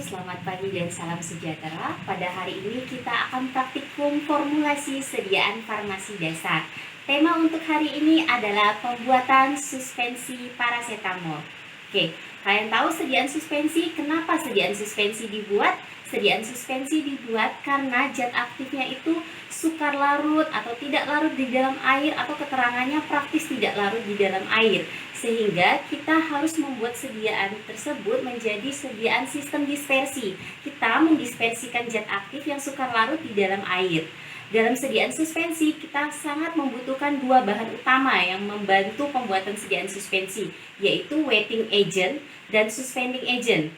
selamat pagi dan salam sejahtera. Pada hari ini kita akan praktikum formulasi sediaan farmasi dasar. Tema untuk hari ini adalah pembuatan suspensi parasetamol. Oke, kalian tahu sediaan suspensi? Kenapa sediaan suspensi dibuat? Sediaan suspensi dibuat karena zat aktifnya itu sukar larut atau tidak larut di dalam air, atau keterangannya praktis tidak larut di dalam air. Sehingga kita harus membuat sediaan tersebut menjadi sediaan sistem dispersi. Kita mendispersikan zat aktif yang sukar larut di dalam air. Dalam sediaan suspensi, kita sangat membutuhkan dua bahan utama yang membantu pembuatan sediaan suspensi, yaitu wetting agent dan suspending agent.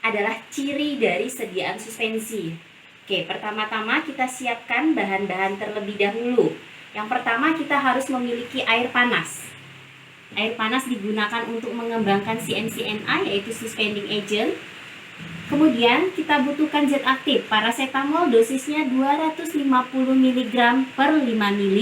Adalah ciri dari sediaan suspensi. Oke, pertama-tama kita siapkan bahan-bahan terlebih dahulu. Yang pertama, kita harus memiliki air panas. Air panas digunakan untuk mengembangkan CNCNA, yaitu suspending agent. Kemudian kita butuhkan zat aktif. Parasetamol dosisnya 250 mg per 5 ml.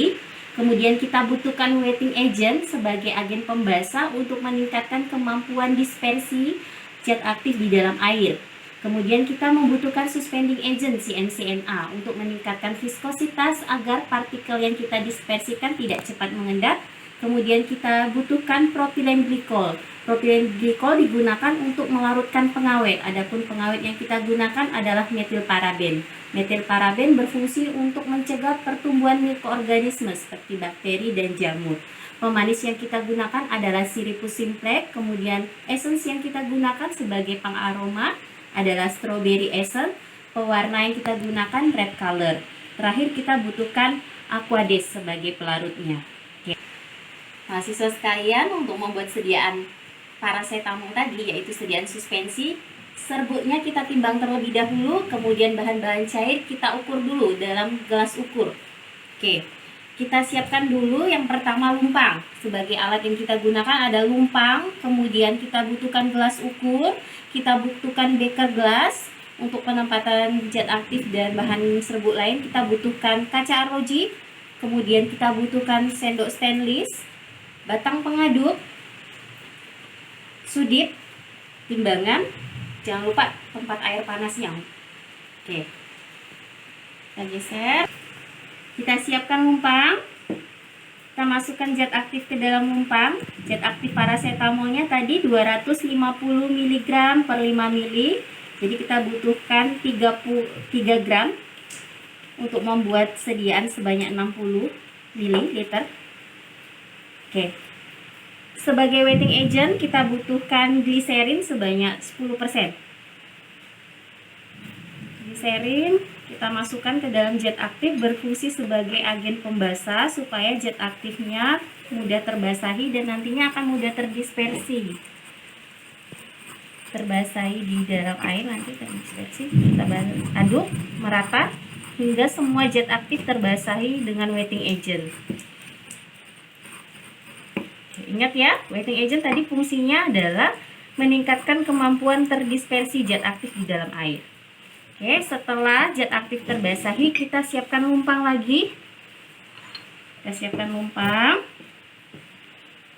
Kemudian kita butuhkan wetting agent sebagai agen pembasah untuk meningkatkan kemampuan dispersi zat aktif di dalam air. Kemudian kita membutuhkan suspending agent CNCNA untuk meningkatkan viskositas agar partikel yang kita dispersikan tidak cepat mengendap. Kemudian kita butuhkan propilen glikol. Propilen glikol digunakan untuk melarutkan pengawet. Adapun pengawet yang kita gunakan adalah metilparaben. Metilparaben berfungsi untuk mencegah pertumbuhan mikroorganisme seperti bakteri dan jamur. Pemanis yang kita gunakan adalah siripus simplex. Kemudian essence yang kita gunakan sebagai pengaroma adalah strawberry essence. Pewarna yang kita gunakan red color. Terakhir kita butuhkan aquades sebagai pelarutnya. Mahasiswa sekalian, untuk membuat sediaan parasetamol tadi, yaitu sediaan suspensi, serbuknya kita timbang terlebih dahulu, kemudian bahan-bahan cair kita ukur dulu dalam gelas ukur. Oke, kita siapkan dulu yang pertama lumpang. Sebagai alat yang kita gunakan ada lumpang, kemudian kita butuhkan gelas ukur, kita butuhkan beker gelas. Untuk penempatan zat aktif dan bahan serbuk lain kita butuhkan kaca arloji, kemudian kita butuhkan sendok stainless, batang pengaduk, sudit, timbangan, jangan lupa tempat air panasnya. Oke, kita geser, kita siapkan lumpang, kita masukkan zat aktif ke dalam lumpang. Zat aktif parasetamolnya tadi 250 mg per 5 ml, jadi kita butuhkan 3 gram untuk membuat sediaan sebanyak 60 ml. Oke, sebagai wetting agent kita butuhkan gliserin sebanyak 10%. Gliserin kita masukkan ke dalam zat aktif, berfungsi sebagai agen pembasah supaya zat aktifnya mudah terbasahi dan nantinya akan mudah terdispersi. Terbasahi di dalam air, nanti terdispersi. Kita aduk merata hingga semua zat aktif terbasahi dengan wetting agent. Ingat ya, wetting agent tadi fungsinya adalah meningkatkan kemampuan terdispersi zat aktif di dalam air. Oke, setelah zat aktif terbasahi, kita siapkan lumpang lagi. Kita siapkan lumpang.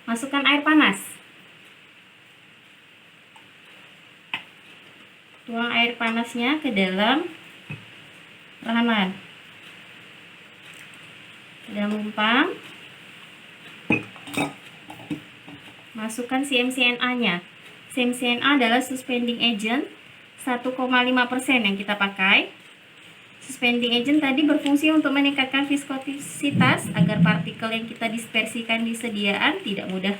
Masukkan air panas. Tuang air panasnya ke dalam perlahan-lahan. Ke dalam lumpang. Masukkan CMCNA-nya. CMCNA adalah suspending agent 1,5% yang kita pakai. Suspending agent tadi berfungsi untuk meningkatkan viskositas agar partikel yang kita dispersikan di sediaan tidak mudah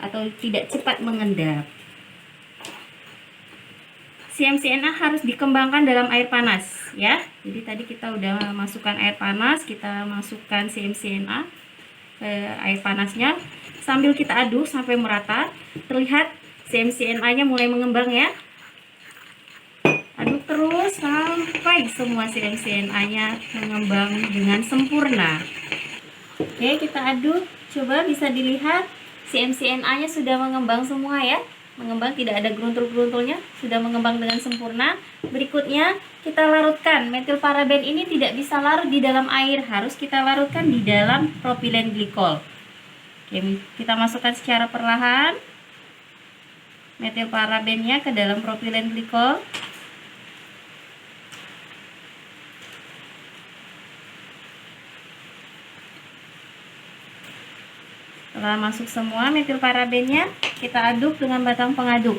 atau tidak cepat mengendap. CMCNA harus dikembangkan dalam air panas ya. Jadi tadi kita udah masukkan air panas, kita masukkan CMCNA ke air panasnya. Sambil kita aduk sampai merata, terlihat CMCNA-nya mulai mengembang ya. Aduk terus sampai semua CMCNA-nya mengembang dengan sempurna. Oke, kita aduk. Coba bisa dilihat CMCNA-nya sudah mengembang semua ya. Mengembang, tidak ada geruntul-geruntulnya, sudah mengembang dengan sempurna. Berikutnya kita larutkan. Metilparaben ini tidak bisa larut di dalam air, harus kita larutkan di dalam propilen glikol. Oke, kita masukkan secara perlahan metilparabennya ke dalam propilen glikol. Setelah masuk semua metil parabennya, kita aduk dengan batang pengaduk.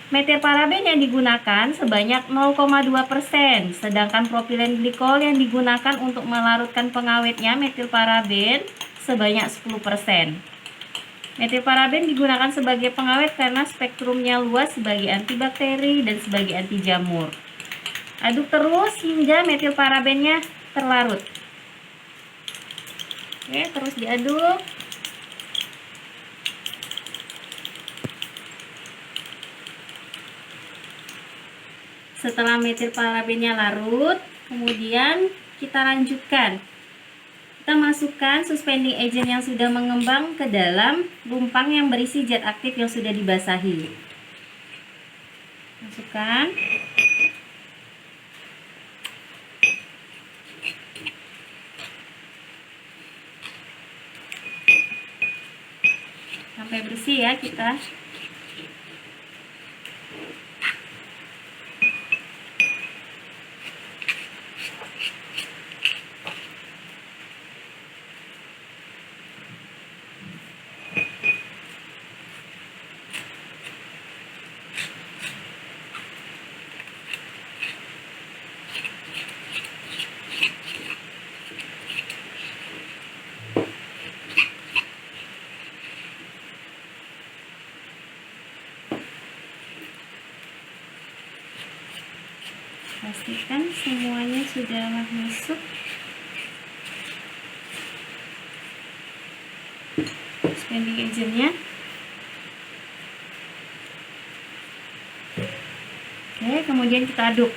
Metil paraben yang digunakan sebanyak 0,2%, sedangkan propilen glikol yang digunakan untuk melarutkan pengawetnya metil paraben sebanyak 10%. Metil paraben digunakan sebagai pengawet karena spektrumnya luas sebagai antibakteri dan sebagai anti jamur. Aduk terus hingga metil parabennya terlarut. Oke, terus diaduk. Setelah metil parabennya larut, kemudian kita lanjutkan. Kita masukkan suspending agent yang sudah mengembang ke dalam lumpang yang berisi zat aktif yang sudah dibasahi. Masukkan. Sampai bersih ya kita. Pastikan semuanya sudah masuk. Suspending agentnya. Oke, kemudian kita aduk.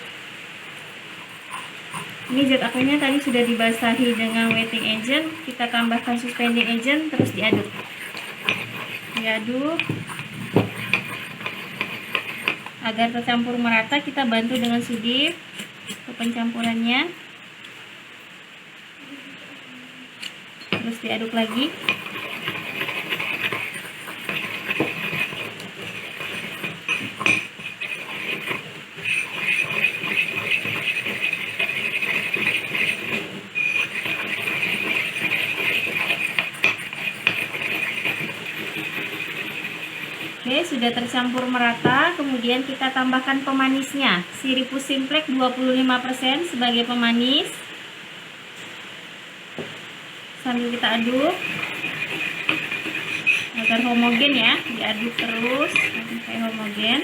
Ini zat aktifnya tadi sudah dibasahi dengan wetting agent. Kita tambahkan suspending agent, terus diaduk. Diaduk agar tercampur merata. Kita bantu dengan sudip ke pencampurannya, terus diaduk lagi. Oke, sudah tercampur merata. Kemudian kita tambahkan pemanisnya, siripus simplex 25% sebagai pemanis. Sambil kita aduk agar homogen ya, diaduk terus sampai homogen.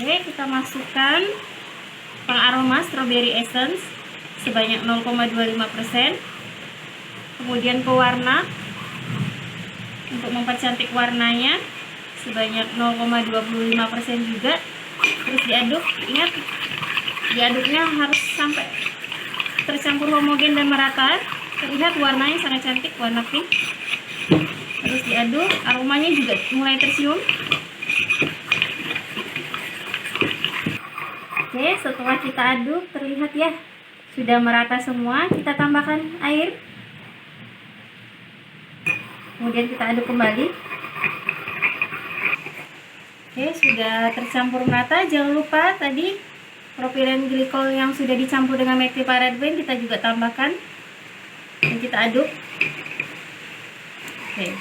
Oke, kita masukkan pengaroma strawberry essence sebanyak 0,25%. Kemudian pewarna untuk mempercantik warnanya sebanyak 0,25% juga. Terus diaduk. Ingat, diaduknya harus sampai tercampur homogen dan merata. Terlihat warnanya sangat cantik, warna pink. Terus diaduk, aromanya juga mulai tercium. Oke, setelah kita aduk, terlihat ya sudah merata semua. Kita tambahkan air. Kemudian kita aduk kembali. Oke, sudah tercampur merata. Jangan lupa tadi propilen glikol yang sudah dicampur dengan metil paraben kita juga tambahkan dan kita aduk. Oke,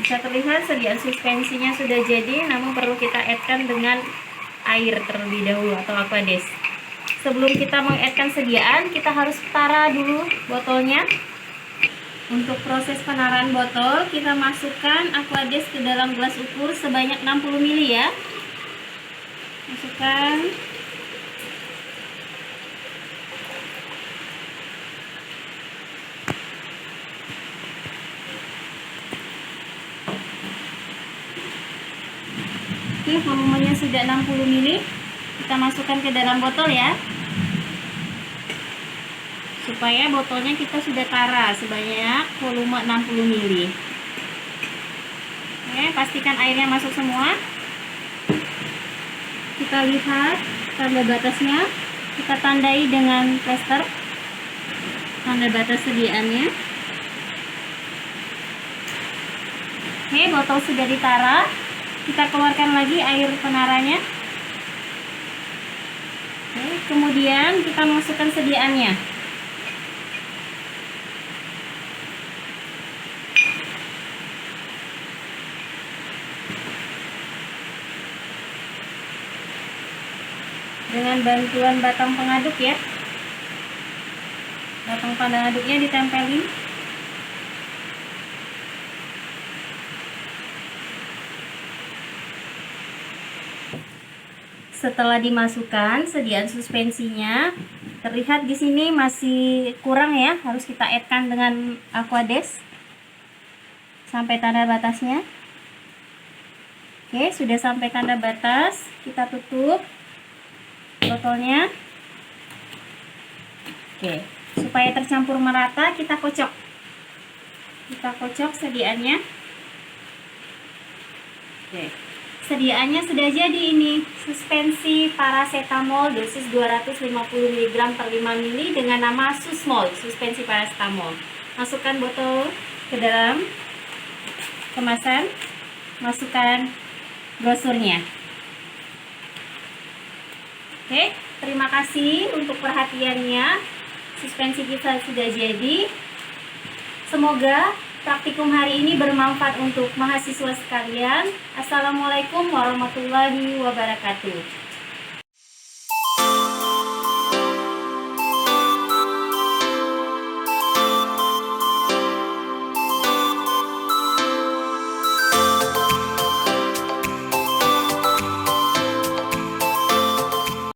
bisa terlihat sediaan suspensinya sudah jadi, namun perlu kita add-kan dengan air terlebih dahulu atau aquades. Sebelum kita meng-add-kan sediaan, kita harus tara dulu botolnya. Untuk proses penarahan botol, kita masukkan aquades ke dalam gelas ukur sebanyak 60 ml ya. Masukkan. Oke, volumenya sudah 60 ml. Kita masukkan ke dalam botol ya. Supaya botolnya kita sudah tara sebanyak volume 60 ml. Oke, pastikan airnya masuk semua. Kita lihat tanda batasnya. Kita tandai dengan plester tanda batas sediaannya. Oke, botol sudah ditara. Kita keluarkan lagi air penaranya. Oke, kemudian kita masukkan sediaannya. Dengan bantuan batang pengaduk ya. Batang pengaduknya ditempelin. Setelah dimasukkan sediaan suspensinya, terlihat di sini masih kurang ya, harus kita add-kan dengan Aquades sampai tanda batasnya. Oke, sudah sampai tanda batas, kita tutup botolnya. Oke, supaya tercampur merata kita kocok. Kita kocok sediaannya. Oke. Sediaannya sudah jadi ini, suspensi paracetamol dosis 250 mg per 5 ml dengan nama Susmol, suspensi paracetamol. Masukkan botol ke dalam kemasan, masukkan brosurnya. Oke, terima kasih untuk perhatiannya. Suspensi kita sudah jadi. Semoga praktikum hari ini bermanfaat untuk mahasiswa sekalian. Assalamualaikum warahmatullahi wabarakatuh.